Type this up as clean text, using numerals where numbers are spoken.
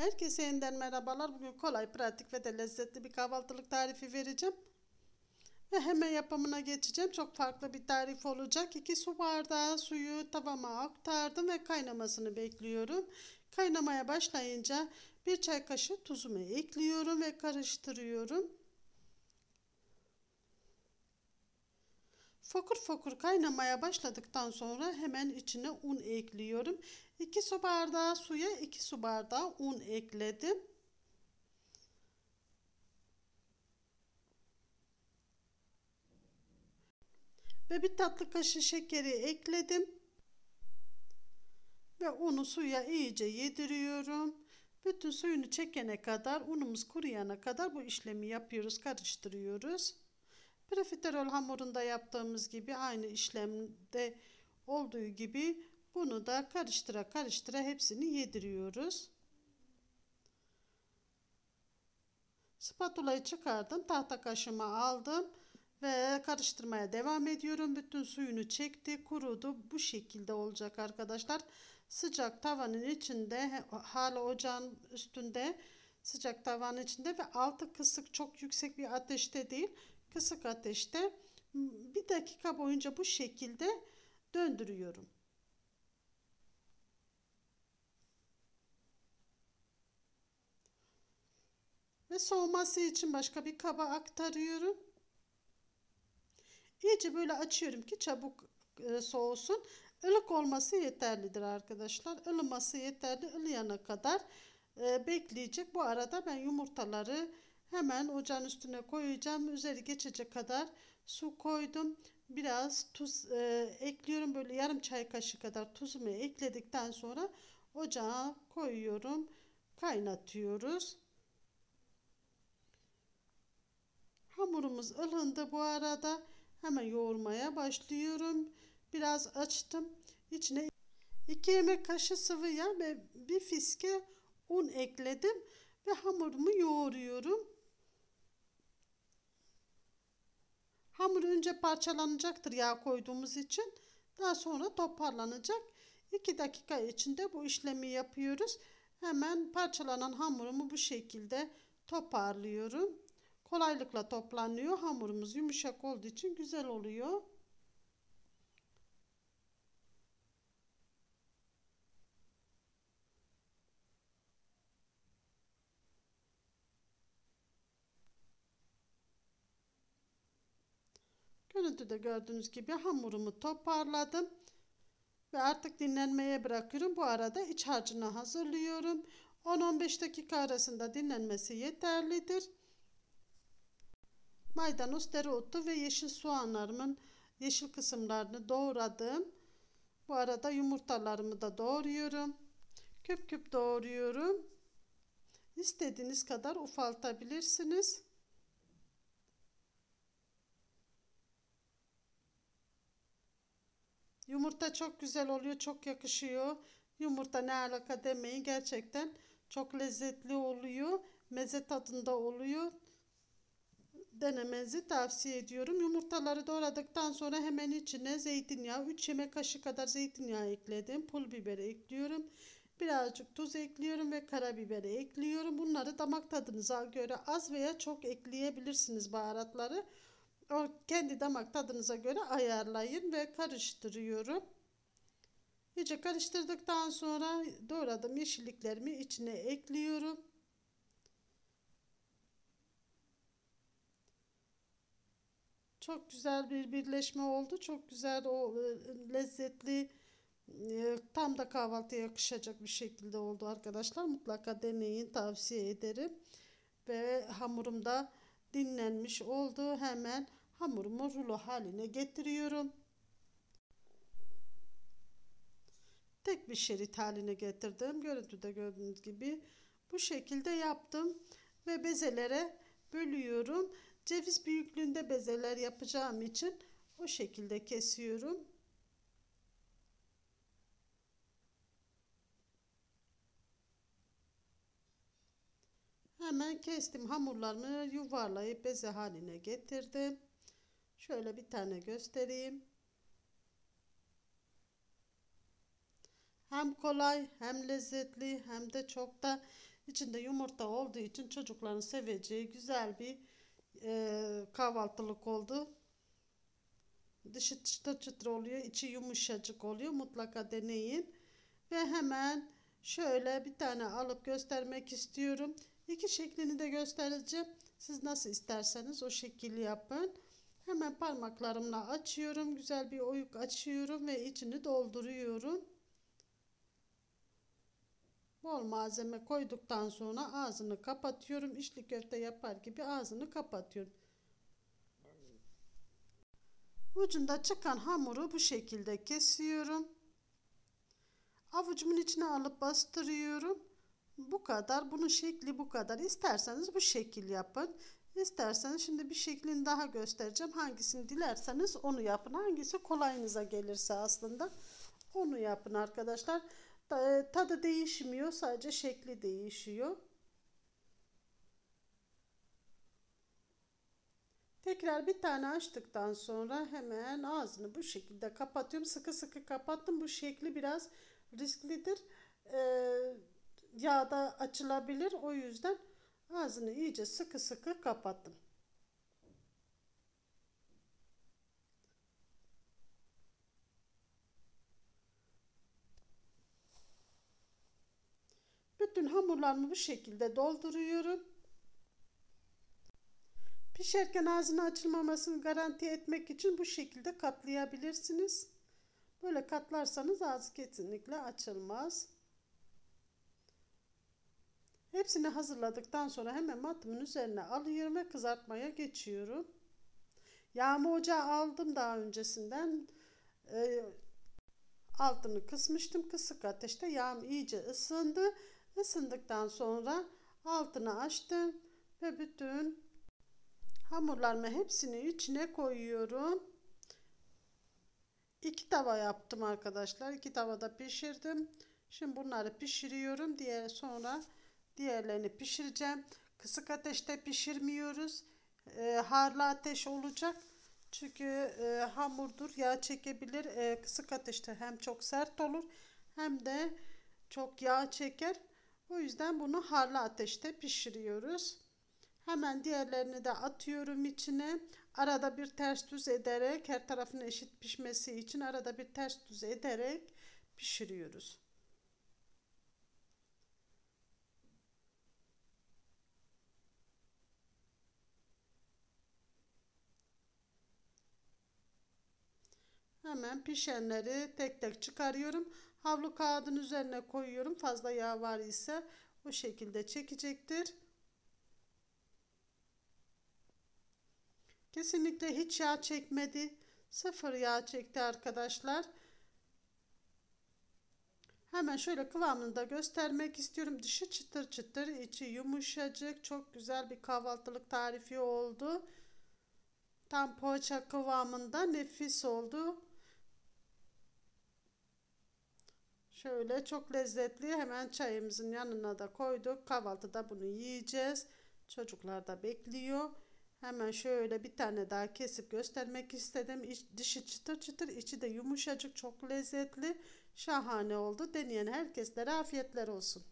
Herkese yeniden merhabalar. Bugün kolay, pratik ve de lezzetli bir kahvaltılık tarifi vereceğim. Ve hemen yapımına geçeceğim. Çok farklı bir tarif olacak. 2 su bardağı suyu tavama aktardım ve kaynamasını bekliyorum. Kaynamaya başlayınca 1 çay kaşığı tuzumu ekliyorum ve karıştırıyorum. Fokur fokur kaynamaya başladıktan sonra hemen içine un ekliyorum. 2 su bardağı suya 2 su bardağı un ekledim. Ve 1 tatlı kaşığı şekeri ekledim. Ve unu suya iyice yediriyorum. Bütün suyunu çekene kadar, unumuz kuruyana kadar bu işlemi yapıyoruz, karıştırıyoruz. Profiterol hamurunda yaptığımız gibi aynı işlemde olduğu gibi bunu da karıştıra karıştıra hepsini yediriyoruz. Spatulayı çıkardım, tahta kaşığımı aldım ve karıştırmaya devam ediyorum. Bütün suyunu çekti, kurudu. Bu şekilde olacak arkadaşlar. Sıcak tavanın içinde, hala ocağın üstünde, sıcak tavanın içinde ve altı kısık, çok yüksek bir ateşte değil, kısık ateşte 1 dakika boyunca bu şekilde döndürüyorum. Ve soğuması için başka bir kaba aktarıyorum. İyice böyle açıyorum ki çabuk soğusun. Ilık olması yeterlidir arkadaşlar. Ilıması yeterli. Ilıyana kadar bekleyecek. Bu arada ben yumurtaları hemen ocağın üstüne koyacağım. Üzeri geçecek kadar su koydum. Biraz tuz ekliyorum. Böyle yarım çay kaşığı kadar tuzumu ekledikten sonra ocağa koyuyorum. Kaynatıyoruz. Hamurumuz ılındı bu arada. Hemen yoğurmaya başlıyorum. Biraz açtım. İçine 2 yemek kaşığı sıvı yağ ve 1 fiske un ekledim. Ve hamurumu yoğuruyorum. Hamur önce parçalanacaktır yağ koyduğumuz için. Daha sonra toparlanacak. 2 dakika içinde bu işlemi yapıyoruz. Hemen parçalanan hamurumu bu şekilde toparlıyorum. Kolaylıkla toplanıyor. Hamurumuz yumuşak olduğu için güzel oluyor. Görüntüde gördüğünüz gibi hamurumu toparladım. Ve artık dinlenmeye bırakıyorum. Bu arada iç harcını hazırlıyorum. 10-15 dakika arasında dinlenmesi yeterlidir. Maydanoz, dereotu ve yeşil soğanlarımın yeşil kısımlarını doğradım. Bu arada yumurtalarımı da doğruyorum. Küp küp doğruyorum. İstediğiniz kadar ufaltabilirsiniz. Yumurta çok güzel oluyor, çok yakışıyor. Yumurta ne alaka demeyin, gerçekten çok lezzetli oluyor. Meze tadında oluyor. Denemenizi tavsiye ediyorum. Yumurtaları doğradıktan sonra hemen içine zeytinyağı, 3 yemek kaşığı kadar zeytinyağı ekledim. Pul biber ekliyorum. Birazcık tuz ekliyorum ve karabiber ekliyorum. Bunları damak tadınıza göre az veya çok ekleyebilirsiniz baharatları. O kendi damak tadınıza göre ayarlayın ve karıştırıyorum. İyice karıştırdıktan sonra doğradığım yeşilliklerimi içine ekliyorum. Çok güzel bir birleşme oldu. Çok güzel, o lezzetli, tam da kahvaltıya yakışacak bir şekilde oldu arkadaşlar. Mutlaka deneyin, tavsiye ederim. Ve hamurum da dinlenmiş oldu. Hemen hamurumu rulo haline getiriyorum. Tek bir şerit haline getirdim. Görüntüde gördüğünüz gibi bu şekilde yaptım ve bezelere bölüyorum. Ceviz büyüklüğünde bezeler yapacağım için o şekilde kesiyorum. Hemen kestim hamurlarımı, yuvarlayıp beze haline getirdim. Şöyle bir tane göstereyim. Hem kolay hem lezzetli hem de çok da içinde yumurta olduğu için çocukların seveceği güzel bir kahvaltılık oldu. Dışı çıtır çıtır oluyor, içi yumuşacık oluyor. Mutlaka deneyin. Ve hemen şöyle bir tane alıp göstermek istiyorum. İki şeklini de göstereceğim. Siz nasıl isterseniz o şekilde yapın. Hemen parmaklarımla açıyorum. Güzel bir oyuk açıyorum ve içini dolduruyorum. Bol malzeme koyduktan sonra ağzını kapatıyorum. İçli köfte yapar gibi ağzını kapatıyorum. Ucunda çıkan hamuru bu şekilde kesiyorum. Avucumun içine alıp bastırıyorum. Bu kadar. Bunun şekli bu kadar. İsterseniz bu şekil yapın. İsterseniz şimdi bir şeklini daha göstereceğim. Hangisini dilerseniz onu yapın. Hangisi kolayınıza gelirse aslında onu yapın arkadaşlar. Tadı değişmiyor. Sadece şekli değişiyor. Tekrar bir tane açtıktan sonra hemen ağzını bu şekilde kapatıyorum. Sıkı sıkı kapattım. Bu şekli biraz risklidir. Yağda açılabilir. O yüzden ağzını iyice sıkı sıkı kapattım. Bütün hamurlarımı bu şekilde dolduruyorum. Pişerken ağzının açılmamasını garanti etmek için bu şekilde katlayabilirsiniz. Böyle katlarsanız ağzı kesinlikle açılmaz. Hepsini hazırladıktan sonra hemen matımın üzerine alıyorum ve kızartmaya geçiyorum. Yağımı ocağa aldım daha öncesinden. Altını kısmıştım. Kısık ateşte yağım iyice ısındı. Isındıktan sonra altını açtım ve bütün hamurlarımı hepsini içine koyuyorum. 2 tava yaptım arkadaşlar. 2 tavada pişirdim. Şimdi bunları pişiriyorum. Sonra diğerlerini pişireceğim. Kısık ateşte pişirmiyoruz. Harlı ateş olacak. Çünkü hamurdur, yağ çekebilir. Kısık ateşte hem çok sert olur hem de çok yağ çeker. O yüzden bunu harlı ateşte pişiriyoruz. Hemen diğerlerini de atıyorum içine. Arada bir ters düz ederek, her tarafın eşit pişmesi için arada bir ters düz ederek pişiriyoruz. Hemen pişenleri tek tek çıkarıyorum. Havlu kağıdın üzerine koyuyorum. Fazla yağ var ise o şekilde çekecektir. Kesinlikle hiç yağ çekmedi. Sıfır yağ çekti arkadaşlar. Hemen şöyle kıvamını da göstermek istiyorum. Dışı çıtır çıtır, içi yumuşacık. Çok güzel bir kahvaltılık tarifi oldu. Tam poğaça kıvamında nefis oldu. Şöyle çok lezzetli. Hemen çayımızın yanına da koyduk. Kahvaltıda bunu yiyeceğiz. Çocuklar da bekliyor. Hemen şöyle bir tane daha kesip göstermek istedim. Dışı çıtır çıtır, içi de yumuşacık, çok lezzetli. Şahane oldu. Deneyen herkeslere afiyetler olsun.